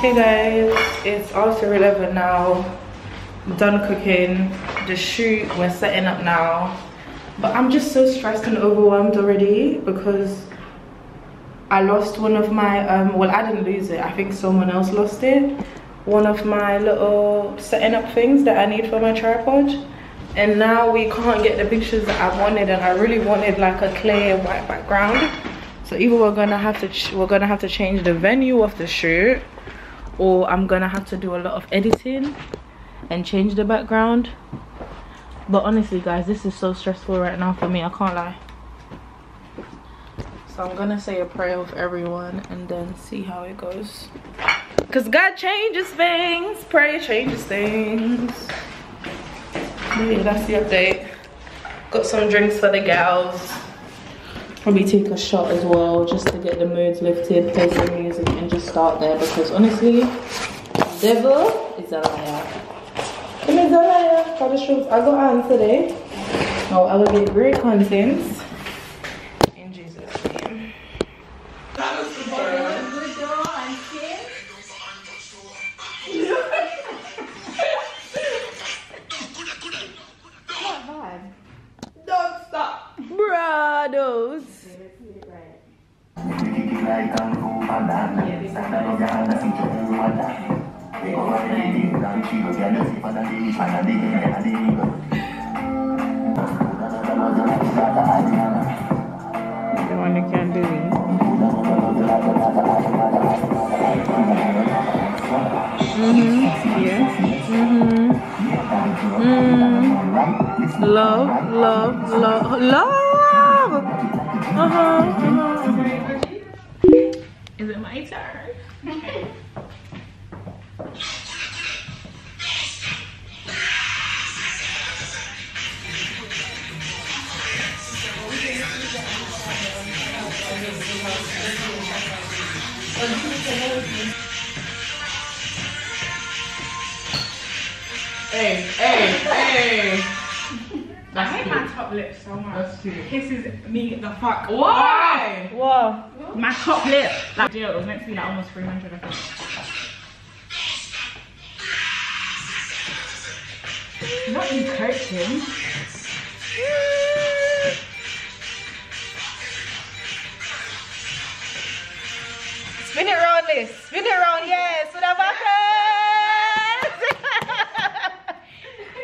Hey guys, it's after 11 now. I'm done cooking. The shoot, we're setting up now. But I'm just so stressed and overwhelmed already because I lost one of my, well, I didn't lose it. I think someone else lost it. One of my little setting up things that I need for my tripod. And now we can't get the pictures that I wanted, and I really wanted like a clear white background. So either we're gonna have to change the venue of the shoot, or I'm gonna have to do a lot of editing and change the background. But honestly guys, this is so stressful right now for me, I can't lie. So I'm gonna say a prayer with everyone and then see how it goes, because God changes things. Prayer changes things. But yeah, that's the update. Got some drinks for the gals. Probably take a shot as well just to get the moods lifted, play some music and just start there, because honestly, devil is a liar. Come is a liar for the shoots. I got on today. Now I will get great content in Jesus' name. Don't stop. Brados. The one you can do it. Yeah. Love, love, love, love. Is it my turn? Hey. I hate my top lip so much. That's cute. Kisses me the fuck. Why? What? My top lip. Like, deal, it was meant to be like almost 300, I think. Not you coaching. Spin it round, Liz. Spin it round, yes. So the back.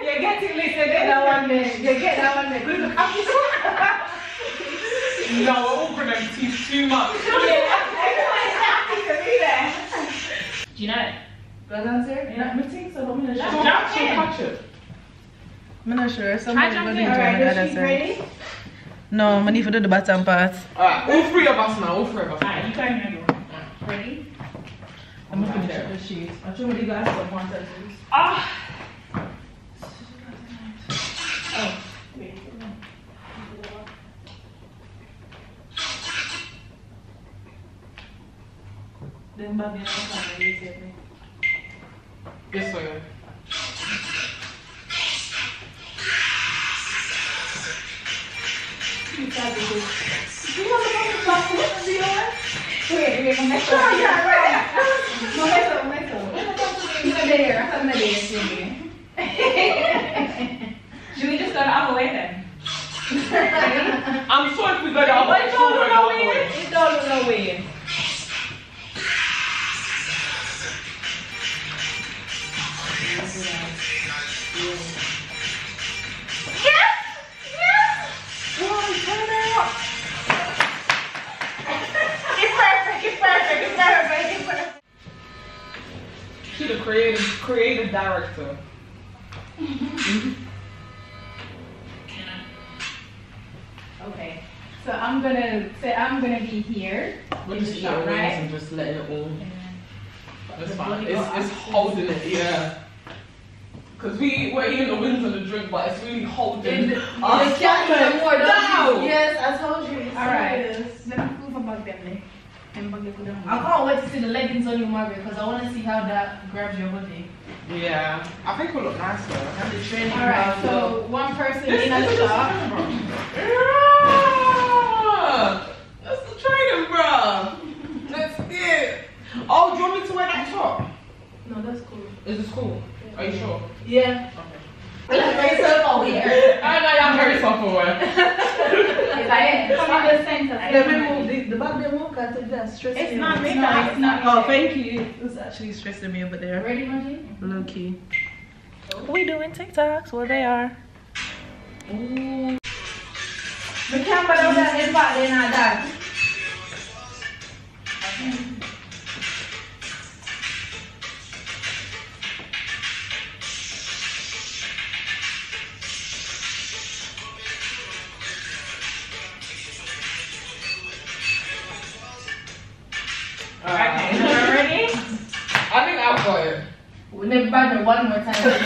You get it, Liz. You get that one there. You get that one there. No, we're all for them too much. Do you know it? Go downstairs? Yeah, I think so. I'm Catch it. I'm not sure. Somebody's going to Alright, ready? No, I'm need to do the bottom part. Alright, all three of us now. All three of us. Alright, you can handle. Ready? I'm going to finish the sheet. I'll show you guys some more tattoos. Ah! Oh, wait. Then back in the camera, you take me. This way. You want to go to the bathroom? Do you want? Wait, momento. Sure, yeah, right. Momento. There. Should we just go the other way then? I'm sure if we go the other way, It don't look no way. It don't look no way. She's a creative director. Okay, so I'm gonna be here. We're just shut right and just letting it all. That's fine. It's holding it, yeah. Because we're eating the wings and the drink, but it's really holding us. Yes, I told you. Alright. Let me move about them then. I can't wait to see the leggings on you, Margaret, because I want to see how that grabs your body. Yeah, I think it'll look nice though. And the training. Alright, so one person in at the top. Yeah! That's the training, bro. That's it. Oh, do you want me to wear that top? No, that's cool. Is it cool? Yeah. Are you sure? Yeah. Okay. Very self-aware. I know I'm very self-aware. Let me move the back there won't cut it. That's stressing me. It's not makeup. It's not. Oh, thank you. It's actually stressing me over there. Ready, Margie? Low key. We doing TikToks? Well, they are. Ooh. We can't put out that in part, they're not done. Okay, ready? I think I've got it. We'll never back it one more time. The girl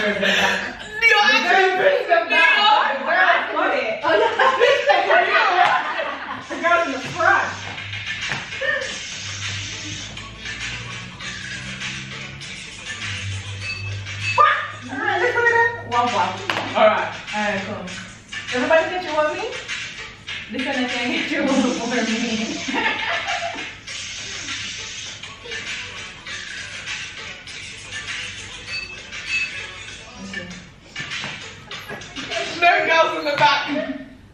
brings them back. The girl got it. Oh, yeah. The girl in the front. Alright, let's do that. Wow. Alright. Alright, cool. Everybody get your one me? This one I can get your one for me. No girls in the back.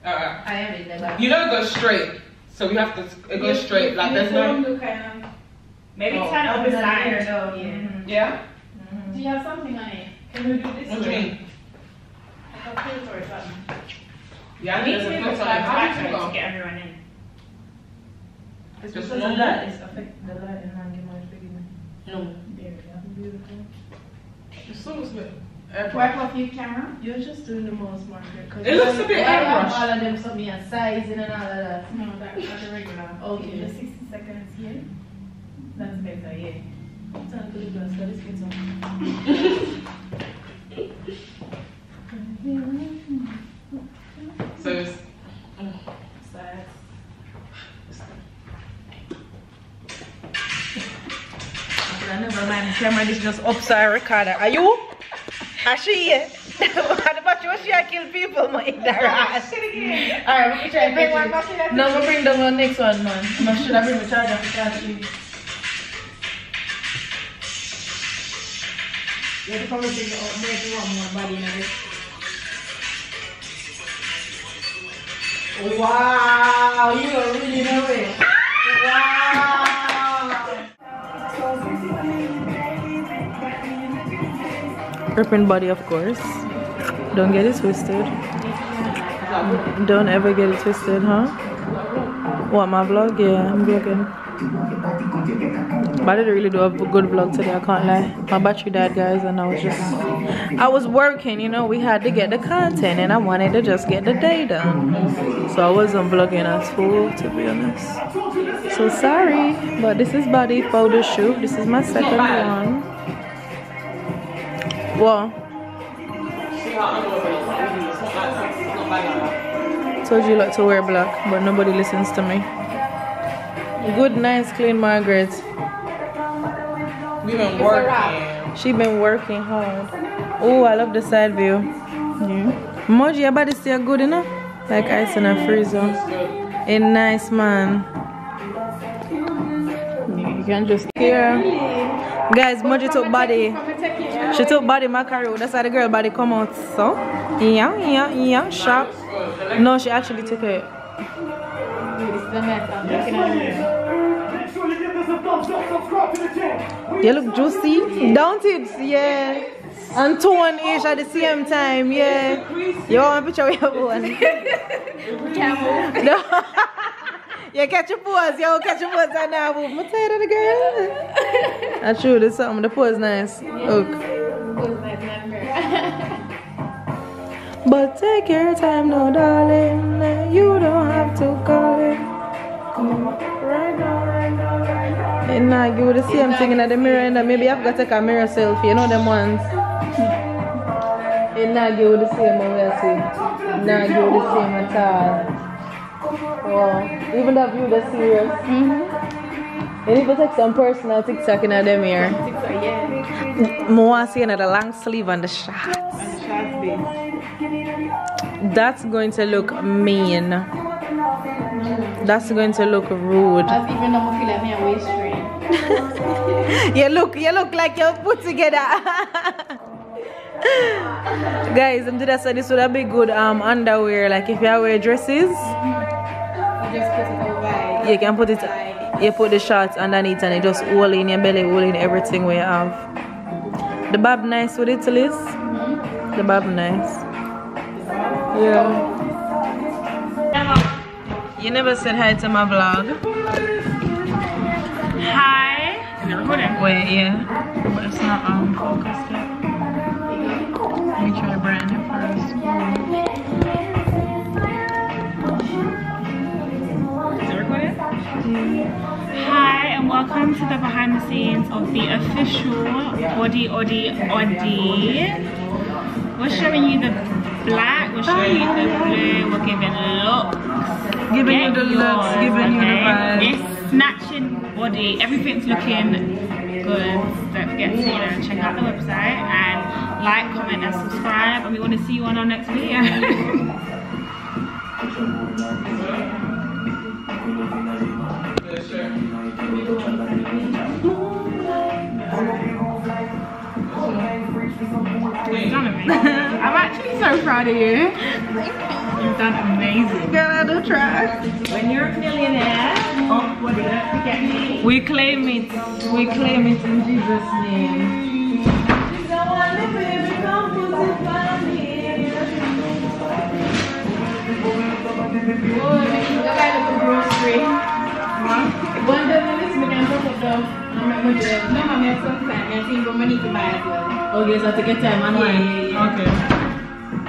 Alright. I am in the back. You know, go straight. So we have to go straight. Like there's no. Maybe it's kind of on the side though. Yeah. Yeah. Do you have something on it? Can we do this? What do you mean? Like a filter or something. Yeah, I think there's a filter on it. How do you to go? get everyone in. It's Just because one of that. It's affect the light and not get my bigger. No. There we go. Beautiful. It's so good. Wipe off your camera. You're just doing the most market. It looks a bit airbrush. All of them, so me and sizing and all of that. No, that's not the regular. Okay. The 60 seconds here. That's better, yeah. Time to leave us, let's get on. So it's. Never mind, the camera is just upside recorder. Are you? Are she? But you she kill people, my ass. Alright, we can try one. No, we bring the next one, man. I should have bring the charger for charging. You have to probably bring one more body in it. Wow, you are really know it. Wow. Ripping body, of course. Don't get it twisted. Don't ever get it twisted, huh? What, my vlog? Yeah, I'm vlogging. But I didn't really do a good vlog today, I can't lie. My battery died, guys, and I was working, you know. We had to get the content, and I wanted to just get the day done. So I wasn't vlogging at full, to be honest. So sorry, but this is BODii Photo shoot. This is my second one. What? Told you like to wear black, but nobody listens to me. Good, nice, clean Margaret. We've been working. She been working hard. Oh, I love the side view. Yeah. Moji, your body still good enough? Like ice in a freezer. A nice man. You can just hear. Guys, Moji took BODii. She took BODii macaroni. That's how the girl body come out. So, yeah, sharp. No, she actually took it. You look juicy, don't it? Yeah. And tone ish at the same time, yeah. You want a picture of your one? No. You catch your pose, catch your pose and now move. I'm tired of the girl. That's true, there's something. The pose nice. Look. But take your time now, darling. You don't have to call it. Right now. And now give you the same thing in the mirror, and maybe I've got to take a mirror selfie. You know them ones. And now give you the same way I see. Now give you the same at all. Wow. Even that view that's serious. And if you take some personal TikTok in the mirror. I want to see another long sleeve on the shots. That's going to look mean. That's going to look rude. That's even though I feel like my waist strain. You look like you're put together. Guys, I'm just saying this would have been good underwear. Like if you wear dresses, Just put it over. you can put it. You put the shorts underneath and it just all in your belly, all in everything we have. The bob nice with it, Liz. The bob nice. Yeah. You never said hi to my vlog. Hi. Is it recording? Wait, yeah. But it's not focused yet. Let me try branding first. Is it recording? Hi and welcome to the behind the scenes of the official BODii. We're showing you the black, we're showing you the blue, we're giving looks. Giving you the looks, giving you the vibes. It's snatching body, everything's looking good. Don't forget to check out the website and like, comment and subscribe, and we want to see you on our next video. You've done amazing. I'm actually so proud of you. You've done amazing. Girl, I do try. When you're a millionaire, don't forget me. We claim it. We claim it in Jesus' name. Okay, so to get time and Okay.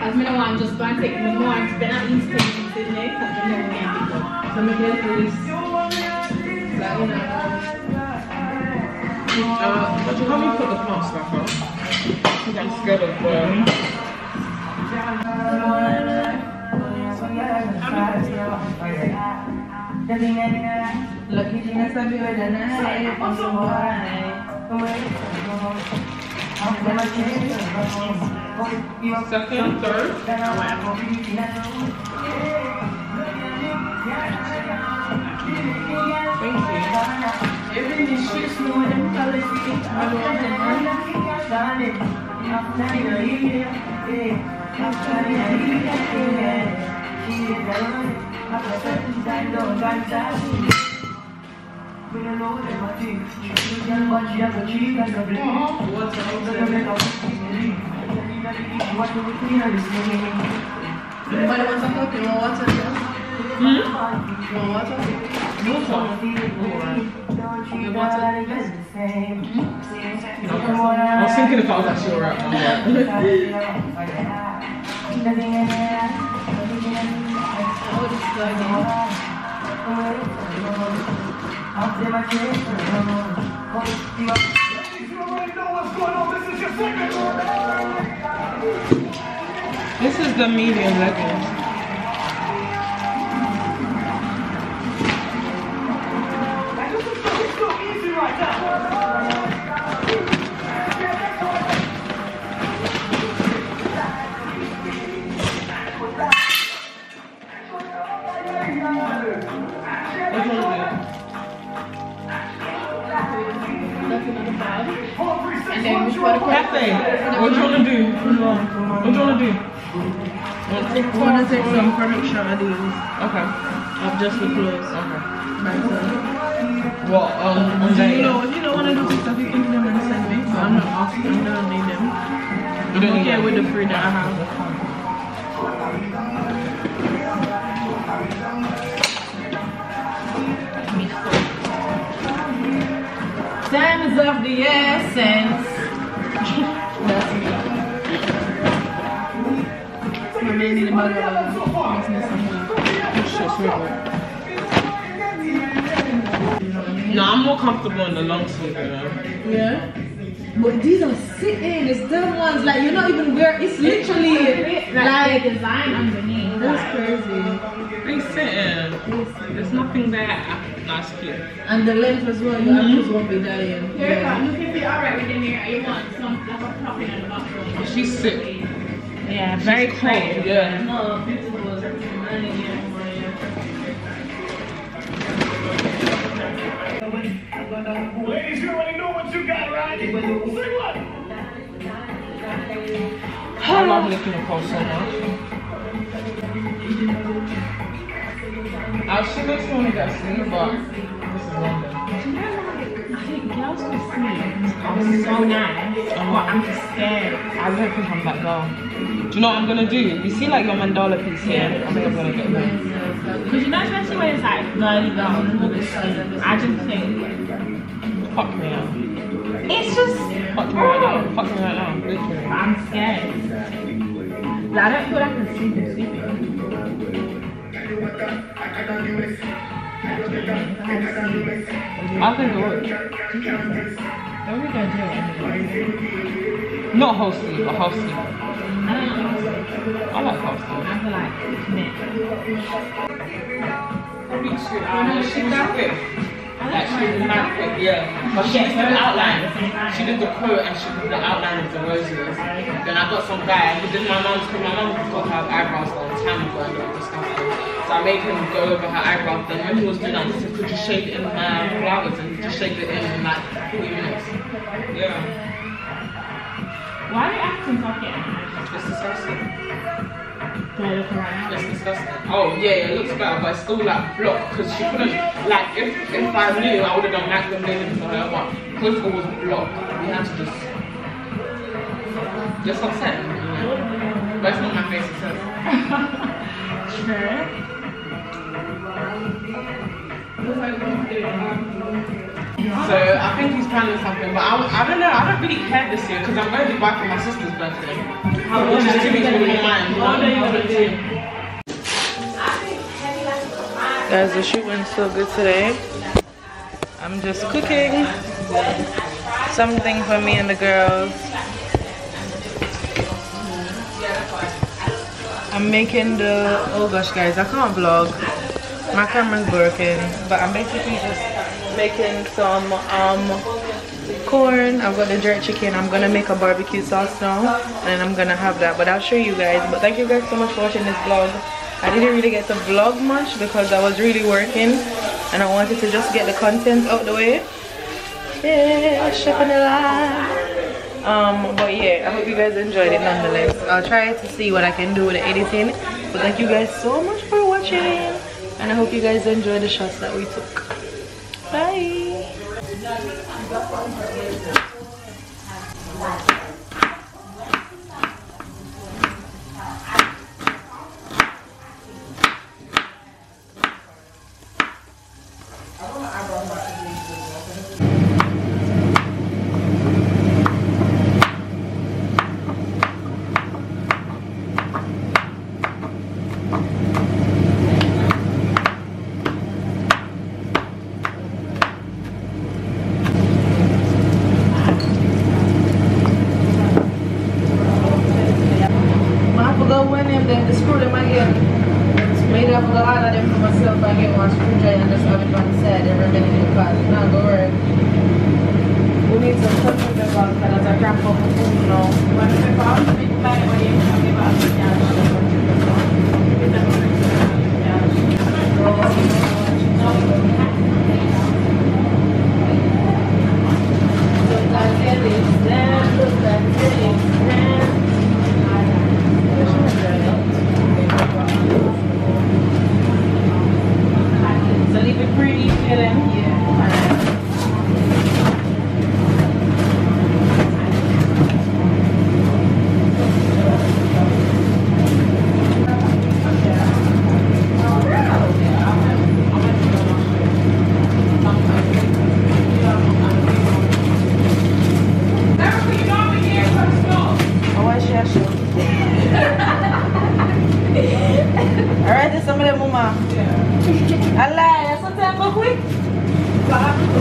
as me no want just go and take me more and spend at least 10 minutes in there because I know we can't pick up. So me can do this. So you know. But you haven't put the plant stuff on. I'm scared of second, third, thank you. Anybody want some coffee? You want water? You want water? I was thinking if I was actually alright. This is the medium leggings. And then which one? Cafe, what do you want to do? What do you want to do? I want to take some production of these. Okay. Of just the clothes. Okay. Myself. What? On If Jaydah? you don't want to do TikTok, you can do them and send me. So I'm not asking, I don't need them. You don't I'm need okay them? with the free that I have. Time is of the essence. That's me. My man in the bag of business and No, I'm more comfortable in the long sleeve, you know. yeah. But these are sitting, it's them ones like you're not even wearing, it's literally like design underneath. that's crazy. They sitting. There's nothing there. That's cute. And the length as well, your ankles won't be dying. Derricka, look if you're alright with the mirror. You want some like a propping in the bathroom. She's sick. Yeah, very Cold, cold. yeah. No, beautiful. Ladies, you already know what you got, right? Say what? I love licking the pole so much. I should have want to get seen, but this is London. I think girls can see. I'm so nice, but I'm just scared. I don't think I'm that girl. Do you know what I'm gonna do? You see like your mandala piece here? I think I'm gonna get them. Because you know, especially when it's like girly girls, I just think, Fuck me out. it's just, Fuck me right now. Fuck me right now. Literally. I'm scared. Like, I don't feel like I'm sleeping. I think it would. What are we gonna do? Not whole sleeve, but half sleeve. I don't know. I like half sleeve. I feel like knit. Probably 2 hours. She was quick. Like she was mad quick, yeah. But she did the outline. She did the quote and she did the outline of the roses. Then I got some guy who did my mum's, because my mum got her eyebrows done, tan and all disgusting. So I made him go over her eyebrows. Then when he was doing that, he said, could you shade it in flowers and just shade it in like 40 minutes. Yeah. Why are the accents not getting It's disgusting. it? It's disgusting. Oh yeah, it looks better, but it's still like blocked because she couldn't, like if I knew I would have done like them later for her, but because it was blocked, we had to just upset. Yeah. But it's not my face, it's hers. True. So I think he's planning something, but I don't know, I don't really care this year because I'm going to Dubai for my sister's birthday. Which is 2 weeks before mine. What are you going to do? Guys, the shoot went so good today. I'm just cooking something for me and the girls. I'm making the, oh gosh guys, I can't vlog. My camera's broken, but I'm basically just making some corn. I've got the jerk chicken. I'm gonna make a barbecue sauce now and I'm gonna have that, but I'll show you guys. But thank you guys so much for watching this vlog. I didn't really get to vlog much because I was really working and I wanted to just get the content out the way. Yeah, shipping it live. But yeah, I hope you guys enjoyed it nonetheless. I'll try to see what I can do with the editing, but thank you guys so much for watching and I hope you guys enjoy the shots that we took. Bye.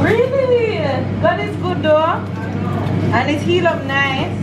Really? That is good though. And it's healed up nice.